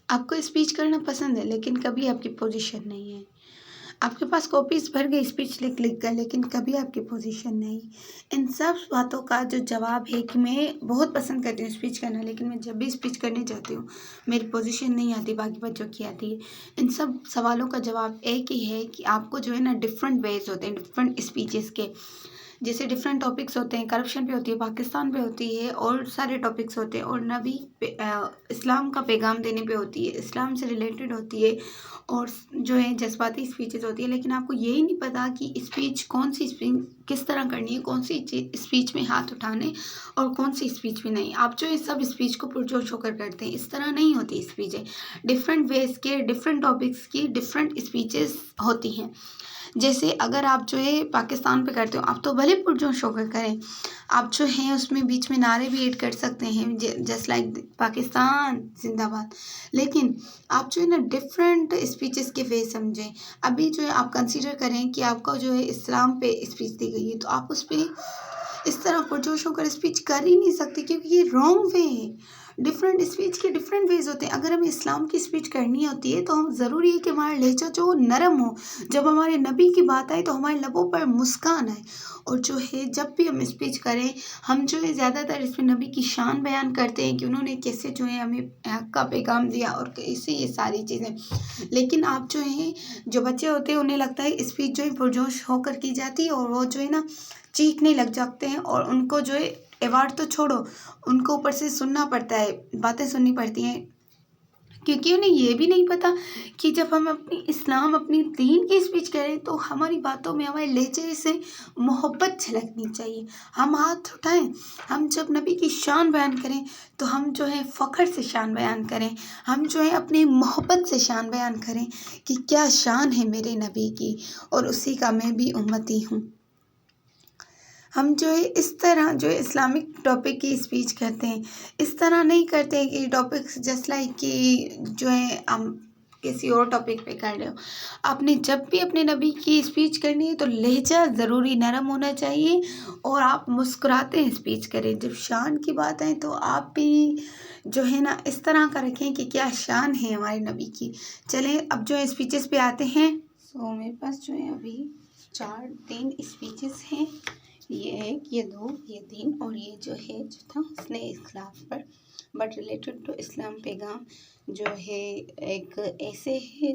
آپ کو اسپیچ کرنا پسند ہے لیکن کبھی آپ کی پوزیشن نہیں ہے. آپ کے پاس کاپیز بھر گئی اسپیچ لکھ کر لیکن کبھی آپ کی پوزیشن نہیں. ان سب باتوں کا جو جواب ہے کہ میں بہت پسند کرتی ہوں اسپیچ کرنا، لیکن میں جب بھی اسپیچ کرنے جاتی ہوں میری پوزیشن نہیں آتی، باقی بچوں کی آتی ہے. ان سب سوالوں کا جواب ایک ہی ہے کہ آپ کو جو ہے نا ڈفرینٹ ویز ہوتے ہیں ڈفرینٹ اسپیچز کے. جیسے ڈفرینٹ ٹاپکس ہوتے ہیں، کرپشن پہ ہوتی ہے، پاکستان پہ ہوتی ہے، اور سارے ٹاپکس ہوتے ہیں، اور نبی اسلام کا پیغام دینے پہ ہوتی ہے، اسلام سے ریلیٹڈ ہوتی ہے، اور جو ہے جذباتی اسپیچز ہوتی ہیں. لیکن آپ کو یہی نہیں پتا کہ اسپیچ کون سی اسپیچ کس طرح کرنی ہے، کون سی اسپیچ میں ہاتھ اٹھانے اور کون سی اسپیچ میں نہیں. آپ جو ہے سب اسپیچ کو پرجوش ہو کر کرتے ہیں، اس طرح نہیں ہوتی اسپیچیں. ڈفرینٹ ویز کے ڈفرینٹ ٹاپکس کی ڈفرینٹ اسپیچز ہوتی ہیں. جیسے اگر آپ جو ہے پاکستان پہ کرتے ہو، آپ تو بھلے پرجوش ہو کر کریں، آپ جو ہیں اس میں بیچ میں نعرے بھی ایڈ کر سکتے ہیں، جسٹ لائک پاکستان زندہ باد. لیکن آپ جو ہے نا ڈفرینٹ اسپیچز کے وے سمجھیں. ابھی جو ہے آپ کنسیڈر کریں کہ آپ کو جو ہے اسلام پہ اسپیچ دی گئی ہے، تو آپ اس پہ اس طرح پرجوش ہو کر اسپیچ کر ہی نہیں سکتے، کیونکہ یہ رانگ وے ہے. ڈفرینٹ اسپیچ کے ڈفرینٹ ویز ہوتے ہیں. اگر ہمیں اسلام کی اسپیچ کرنی ہوتی ہے تو ہم ضروری ہے کہ ہمارا لہجہ جو نرم ہو، جب ہمارے نبی کی بات آئے تو ہمارے لبوں پر مسکان آئے. اور جو ہے جب بھی ہم اسپیچ کریں، ہم جو ہے زیادہ تر اس میں نبی کی شان بیان کرتے ہیں کہ انہوں نے کیسے جو ہے ہمیں حق کا پیغام دیا اور کیسے یہ ساری چیزیں. لیکن آپ جو ہیں جو بچے ہوتے ہیں انہیں لگتا ہے اسپیچ جو ہے پرجوش ہو کر کی جاتی ہے، اور وہ جو ہے نا چیخنے لگ جاتے ہیں، اور ان کو جو ہے ایوارڈ تو چھوڑو، ان کو اوپر سے سننا پڑتا ہے، باتیں سننی پڑتی ہیں، کیونکہ انہیں یہ بھی نہیں پتا کہ جب ہم اپنی اسلام اپنی دین کی اسپیچ کریں تو ہماری باتوں میں ہمارے لہجے سے محبت جھلکنی چاہیے. ہم ہاتھ اٹھائیں، ہم جب نبی کی شان بیان کریں تو ہم جو ہے فخر سے شان بیان کریں، ہم جو ہے اپنی محبت سے شان بیان کریں کہ کیا شان ہے میرے نبی کی، اور اسی کا میں بھی امتی ہوں. ہم جو ہے اس طرح جو ہے اسلامک ٹاپک کی اسپیچ کرتے ہیں، اس طرح نہیں کرتے کہ ٹاپکس جسٹ لائک کہ جو ہے ہم کسی اور ٹاپک پہ کر رہے ہو. آپ نے جب بھی اپنے نبی کی اسپیچ کرنی ہے تو لہجہ ضروری نرم ہونا چاہیے، اور آپ مسکراتے ہیں اسپیچ کریں. جب شان کی بات آئے تو آپ بھی جو ہے نا اس طرح کا رکھیں کہ کیا شان ہے ہمارے نبی کی. چلیں اب جو ہے اسپیچز پہ آتے ہیں. میرے پاس جو ہے ابھی 3 اسپیچز ہیں، یہ 1، یہ 2، یہ 3، اور یہ جو ہے جو تھا حسن اخلاق پر، بٹ ریلیٹڈ ٹو اسلام پیغام جو ہے ایک ایسے ہے.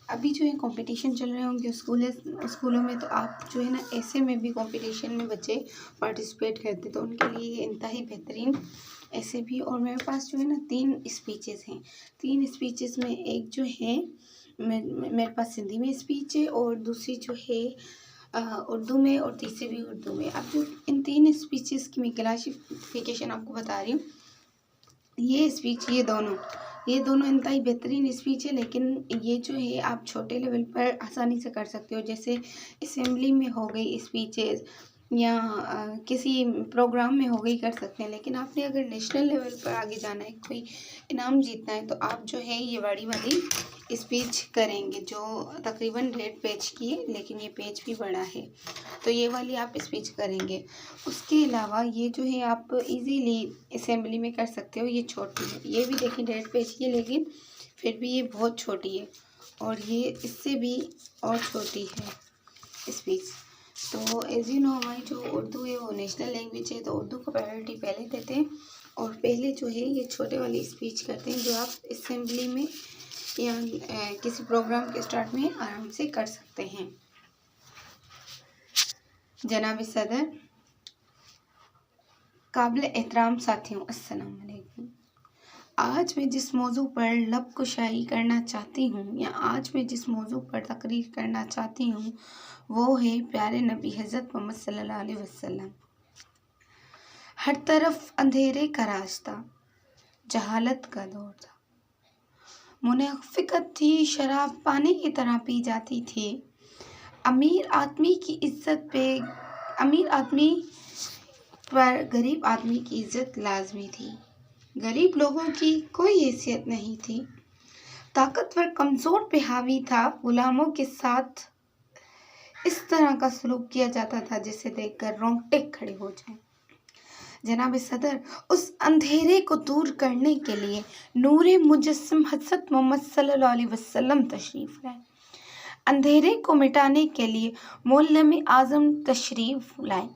ابھی جو ہے کمپٹیشن چل رہے ہوں گے اسکولوں میں، تو آپ جو ہے نا ایسے میں بھی کمپٹیشن میں بچے پارٹیسپیٹ کرتے تو ان کے لیے یہ انتہائی بہترین ایسے بھی. اور میرے پاس جو ہے نا 3 اسپیچز ہیں. 3 اسپیچز میں ایک جو ہے میرے پاس سندھی میں اسپیچ ہے، اور دوسری جو ہے اردو میں، اور تیسری بھی اردو میں. اب جو ان 3 اسپیچز کی میں کلاسیفیکیشن آپ کو بتا رہی ہوں. یہ اسپیچ یہ دونوں انتہائی بہترین اسپیچ ہے، لیکن یہ جو ہے آپ چھوٹے لیول پر آسانی سے کر سکتے ہو. جیسے اسمبلی میں ہو گئی اسپیچز، یا کسی پروگرام میں ہو گئی کر سکتے ہیں. لیکن آپ نے اگر نیشنل لیول پر آگے جانا ہے، کوئی انعام جیتنا ہے، تو آپ جو ہے یہ بڑی والی اسپیچ کریں گے جو تقریباً 1.5 پیج کی ہے، لیکن یہ پیج بھی بڑا ہے، تو یہ والی آپ اسپیچ کریں گے. اس کے علاوہ یہ جو ہے آپ ایزیلی اسمبلی میں کر سکتے ہو. یہ چھوٹی ہے، یہ بھی دیکھیں 1.5 پیج کی ہے، لیکن پھر بھی یہ بہت چھوٹی ہے، اور یہ اس سے بھی اور چھوٹی ہے اسپیچ. تو ایز یو نو ہماری جو اردو ہے وہ نیشنل لینگویج ہے، تو اردو کو پرائیورٹی پہلے دیتے ہیں، اور پہلے جو ہے یہ چھوٹے والی اسپیچ کرتے ہیں جو آپ اسمبلی میں یا کسی پروگرام کے اسٹارٹ میں آرام سے کر سکتے ہیں. جناب صدر، قابل احترام ساتھیوں، السلام علیکم. آج میں جس موضوع پر لب کشائی کرنا چاہتی ہوں، یا آج میں جس موضوع پر تقریر کرنا چاہتی ہوں، وہ ہے پیارے نبی حضرت محمد صلی اللہ علیہ وسلم. ہر طرف اندھیرے کا راج تھا، جہالت کا دور تھا، منافقت تھی، شراب پانی کی طرح پی جاتی تھی. امیر آدمی پر غریب آدمی کی عزت لازمی تھی. غریب لوگوں کی کوئی حیثیت نہیں تھی. طاقتور کمزور پہ حاوی تھا. غلاموں کے ساتھ اس طرح کا سلوک کیا جاتا تھا جسے دیکھ کر رونگٹے کھڑے ہو جائیں. جناب صدر، اس اندھیرے کو دور کرنے کے لیے نور مجسم حضرت محمد صلی اللہ علیہ وسلم تشریف لائے۔ اندھیرے کو مٹانے کے لیے معلم اعظم تشریف لائے۔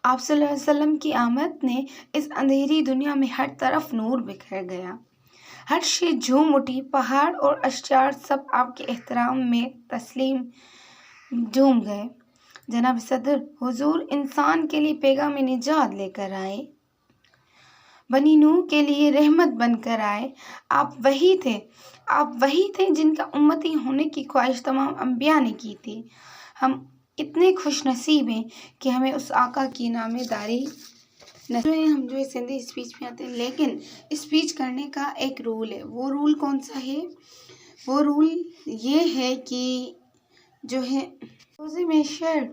آپ صلی اللہ علیہ وسلم کی آمد نے اس اندھیری دنیا میں ہر طرف نور بکھر گیا۔ ہر شے جھوم اٹھی، پہاڑ اور اشجار سب آپ کے احترام میں تسلیم جھوم گئے۔ جناب صدر، حضور انسان کے لیے پیغام نجات لے کر آئے، بنی نوح کے لیے رحمت بن کر آئے۔ آپ وہی تھے جن کا امتی ہونے کی خواہش تمام انبیاء نے کی تھی۔ ہم اتنے خوش نصیب ہیں کہ ہمیں اس آقا کی نامداری ہم جو سندھی اسپیچ میں آتے ہیں، لیکن اسپیچ کرنے کا ایک رول ہے۔ وہ رول کون سا ہے؟ وہ رول یہ ہے کہ جو ہے حوض محشر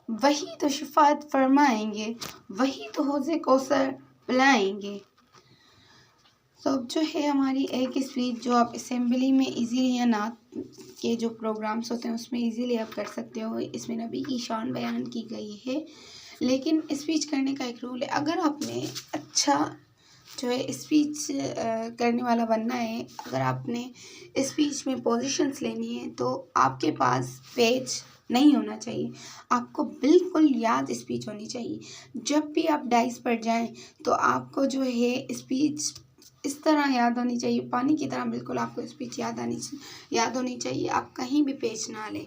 وہی تو شفاعت فرمائیں گے، وہی تو حوض کوثر پلائیں گے۔ تو اب جو ہے ہماری ایک اسپیچ جو آپ اسمبلی میں ایزیلی یا نعت کے جو پروگرامس ہوتے ہیں اس میں ایزیلی آپ کر سکتے ہو، اس میں نبی کی شان بیان کی گئی ہے، لیکن اسپیچ کرنے کا ایک رول ہے۔ اگر آپ نے اچھا جو ہے اسپیچ کرنے والا بننا ہے، اگر آپ نے اسپیچ میں پوزیشنس لینی ہے تو آپ کے پاس پیج نہیں ہونا چاہیے، آپ کو بالکل یاد اسپیچ ہونی چاہیے۔ جب بھی آپ ڈائز پر جائیں تو آپ کو جو ہے اسپیچ اس طرح یاد ہونی چاہیے، پانی کی طرح بالکل آپ کو اسپیچ یاد ہونی چاہیے۔ آپ کہیں بھی پیج نہ لیں۔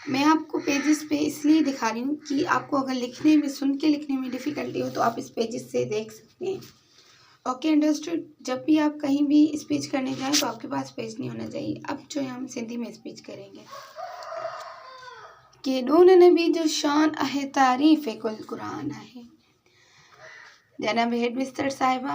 میں آپ کو پیجز پہ اس لیے دکھا رہی ہوں کہ آپ کو اگر لکھنے میں سن کے لکھنے میں ڈیفیکلٹی ہو تو آپ اس پیجز سے دیکھ سکتے ہیں۔ Okay, understood? جب بھی آپ کہیں بھی اسپیچ کرنے جائیں تو آپ کے پاس پیج نہیں ہونا چاہیے۔ اب جو ہے ہم سندھی میں اسپیچ کریں گے کہ ڈون نبی جو شان ہے تعریف کل قرآن ہے۔ جناب ہیڈ مسٹر صاحبہ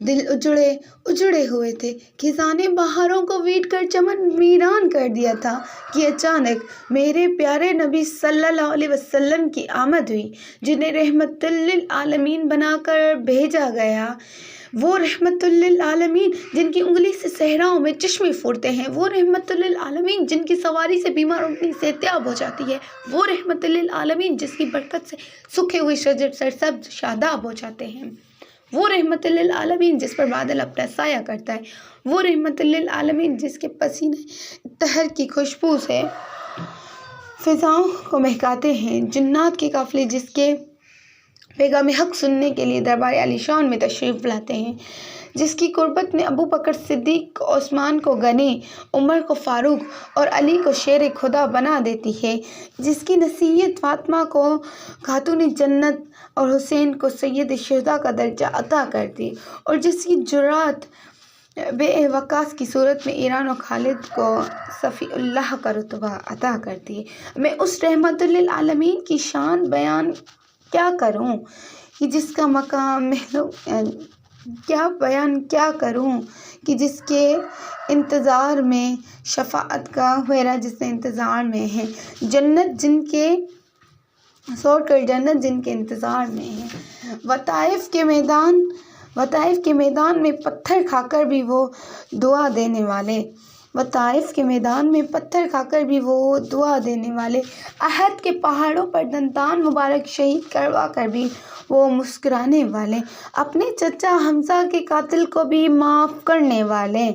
دل اجڑے ہوئے تھے، خزاں نے بہاروں کو ویٹ کر چمن ویران کر دیا تھا کہ اچانک میرے پیارے نبی صلی اللہ علیہ وسلم کی آمد ہوئی، جنہیں رحمت للعالمین بنا کر بھیجا گیا۔ وہ رحمت للعالمین جن کی انگلی سے صحراؤں میں چشمے پھوٹتے ہیں، وہ رحمت للعالمین جن کی سواری سے بیمار اونٹنی صحتیاب ہو جاتی ہے، وہ رحمت للعالمین جس کی برکت سے سوکھے ہوئے شجر سرسبز شاداب ہو جاتے ہیں، وہ رحمت للعالمین جس پر بادل اپنا سایہ کرتا ہے، وہ رحمت للعالمین جس کے پسینے طہر کی خوشبو سے فضاؤں کو مہکاتے ہیں، جنات کے قافلے جس کے پیغام حق سننے کے لیے دربار عالی شان میں تشریف لاتے ہیں، جس کی قربت نے ابو بکر صدیق کو عثمان کو غنی، عمر کو فاروق اور علی کو شیر خدا بنا دیتی ہے، جس کی نصیحت فاطمہ کو خاتون جنت اور حسین کو سید شہداء کا درجہ عطا کرتی، اور جس کی جرأت بے وقاص کی صورت میں ایران و خالد کو صفی اللہ کا رتبہ عطا کرتی ہے۔ میں اس رحمت للعالمین کی شان بیان کیا کروں کہ جس کا مقام کہ جس کے انتظار میں شفاعت کا میرا جس انتظار میں ہے، جنت جن کے انتظار میں ہے۔ وطائف کے میدان میں پتھر کھا کر بھی وہ دعا دینے والے، احد کے پہاڑوں پر دندان مبارک شہید کروا کر بھی وہ مسکرانے والے، اپنے چچا حمزہ کے قاتل کو بھی معاف کرنے والے،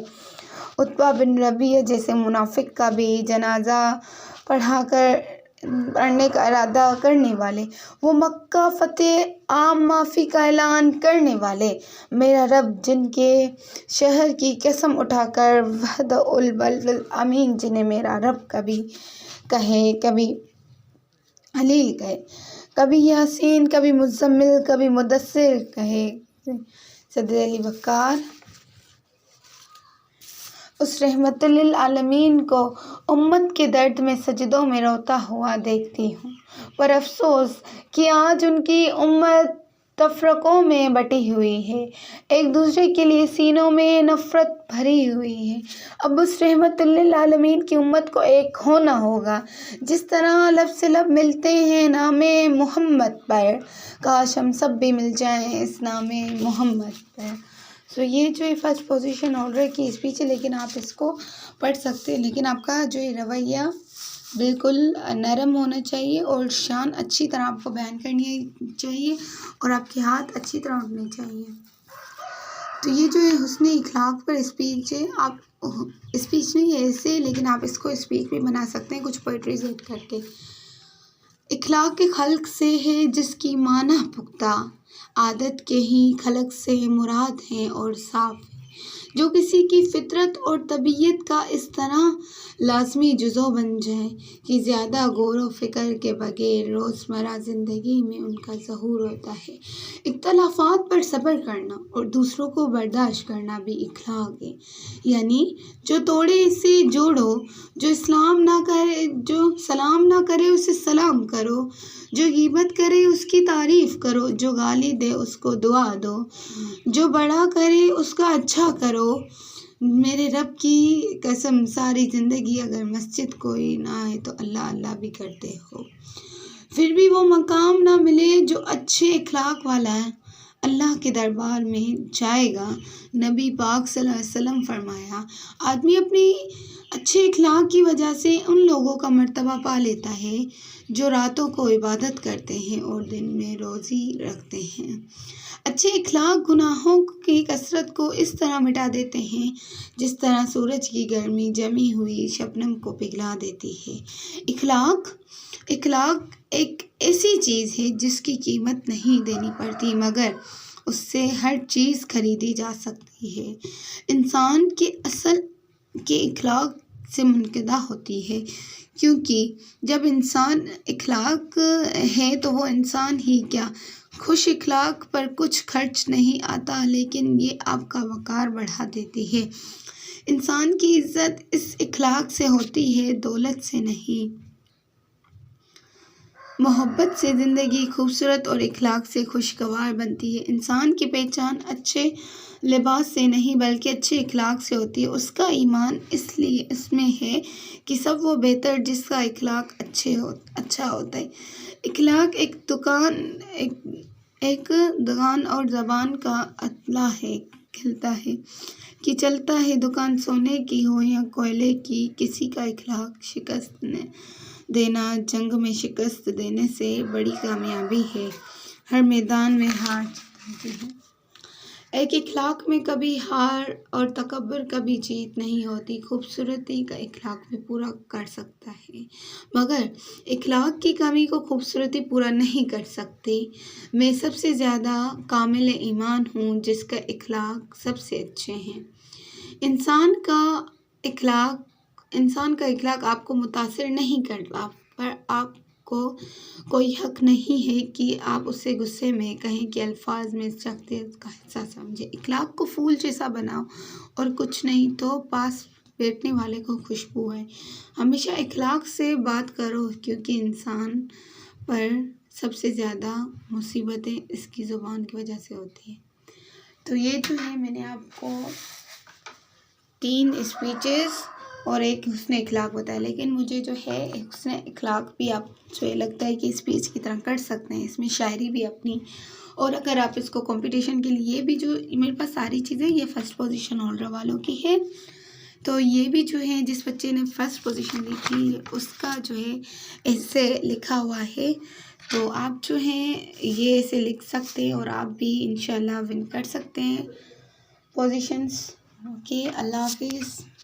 عتبہ بن ربیعہ جیسے منافق کا بھی جنازہ پڑھنے کا ارادہ کرنے والے، وہ مکہ فتح عام معافی کا اعلان کرنے والے، میرا رب جن کے شہر کی قسم اٹھا کر وحدہ البر الامین، جنہیں میرا رب کبھی کہے، کبھی حلیل کہے، کبھی یاسین، کبھی مزمل، کبھی مدثر کہے، صدر علی وقار۔ اس رحمت للعالمین کو امت کے درد میں سجدوں میں روتا ہوا دیکھتی ہوں، پر افسوس کہ آج ان کی امت تفرقوں میں بٹی ہوئی ہے، ایک دوسرے کے لیے سینوں میں نفرت بھری ہوئی ہے۔ اب اس رحمت للعالمین کی امت کو ایک ہونا ہوگا، جس طرح لب سے لب ملتے ہیں نام محمد پر، کاش ہم سب بھی مل جائیں اس نام محمد پر۔ یہ جو فرسٹ پوزیشن آرڈر کی اسپیچ ہے، لیکن آپ اس کو پڑھ سکتے ہیں، لیکن آپ کا جو رویہ بالکل نرم ہونا چاہیے اور شان اچھی طرح آپ کو بیان کرنی چاہیے اور آپ کے ہاتھ اچھی طرح اٹھنے چاہیے۔ تو یہ جو حسن اخلاق پر اسپیچ ہے، آپ اسپیچ نہیں ہے ایسے، لیکن آپ اس کو اسپیچ بھی بنا سکتے ہیں کچھ پوئٹریز ایڈ کر کے۔ اخلاق کے خلق سے ہے جس کی معنی پختہ، عادت کے ہی خلق سے مراد ہے اور صاف ہے، جو کسی کی فطرت اور طبیعت کا اس طرح لازمی جزو بن جائے کہ زیادہ غور و فکر کے بغیر روزمرہ زندگی میں ان کا ظہور ہوتا ہے۔ اختلافات پر صبر کرنا اور دوسروں کو برداشت کرنا بھی اخلاق ہے، یعنی جو توڑے اسے جوڑو، جو سلام نہ کرے اسے سلام کرو، جو غیبت کرے اس کی تعریف کرو، جو گالی دے اس کو دعا دو، جو بڑا کرے اس کا اچھا کرو۔ میرے رب کی قسم، ساری زندگی اگر مسجد کوئی نہ آئے تو اللہ اللہ بھی کرتے ہو، پھر بھی وہ مقام نہ ملے جو اچھے اخلاق والا ہے، اللہ کے دربار میں جائے گا۔ نبی پاک صلی اللہ علیہ وسلم فرمایا، آدمی اپنی اچھے اخلاق کی وجہ سے ان لوگوں کا مرتبہ پا لیتا ہے جو راتوں کو عبادت کرتے ہیں اور دن میں روزی رکھتے ہیں۔ اچھے اخلاق گناہوں کی کثرت کو اس طرح مٹا دیتے ہیں جس طرح سورج کی گرمی جمی ہوئی شبنم کو پگھلا دیتی ہے۔ اخلاق ایک ایسی چیز ہے جس کی قیمت نہیں دینی پڑتی، مگر اس سے ہر چیز خریدی جا سکتی ہے۔ انسان کے اصل کے اخلاق سے منقطع ہوتی ہے، کیونکہ جب انسان اخلاق ہے تو وہ انسان ہی کیا، خوش اخلاق پر کچھ خرچ نہیں آتا، لیکن یہ آپ کا وقار بڑھا دیتی ہے۔ انسان کی عزت اس اخلاق سے ہوتی ہے، دولت سے نہیں۔ محبت سے زندگی خوبصورت اور اخلاق سے خوشگوار بنتی ہے۔ انسان کی پہچان اچھے لباس سے نہیں بلکہ اچھے اخلاق سے ہوتی ہے۔ اس کا ایمان اس لیے اس میں ہے کہ سب وہ بہتر جس کا اخلاق اچھا ہوتا ہے۔ اخلاق ایک دکان اور زبان کا اطلاع ہے، کھلتا ہے کہ چلتا ہے دکان سونے کی ہو یا کوئلے کی، کسی کا اخلاق شکست دینا جنگ میں شکست دینے سے بڑی کامیابی ہے۔ ہر میدان میں ہار جیتتی ہے۔ ایک اخلاق میں کبھی ہار اور تکبر کبھی جیت نہیں ہوتی۔ خوبصورتی کا اخلاق بھی پورا کر سکتا ہے، مگر اخلاق کی کمی کو خوبصورتی پورا نہیں کر سکتی۔ میں سب سے زیادہ کامل ایمان ہوں جس کا اخلاق سب سے اچھے ہیں۔ انسان کا اخلاق آپ کو متاثر نہیں کرتا، پر آپ کو کوئی حق نہیں ہے کہ آپ اسے غصے میں کہیں کہ الفاظ میں شخصیت کا حصہ سمجھے۔ اخلاق کو پھول جیسا بناؤ اور کچھ نہیں تو پاس بیٹھنے والے کو خوشبو ہے۔ ہمیشہ اخلاق سے بات کرو کیونکہ انسان پر سب سے زیادہ مصیبتیں اس کی زبان کی وجہ سے ہوتی ہیں۔ تو یہ جو ہے میں نے آپ کو 3 اسپیچز اور ایک حسن اخلاق بتایا، لیکن مجھے جو ہے حسن اخلاق بھی آپ جو لگتا ہے کہ اسپیچ کی طرح کر سکتے ہیں، اس میں شاعری بھی اپنی، اور اگر آپ اس کو کمپٹیشن کے لیے بھی جو میرے پاس ساری چیزیں یہ فرسٹ پوزیشن ہولڈر والوں کی ہے، تو یہ بھی جو ہے جس بچے نے فرسٹ پوزیشن لی تھی اس کا جو ہے ایسے لکھا ہوا ہے، تو آپ جو ہیں یہ ایسے لکھ سکتے ہیں اور آپ بھی انشاءاللہ ون کر سکتے ہیں پوزیشنز۔ اوکے، اللہ حافظ۔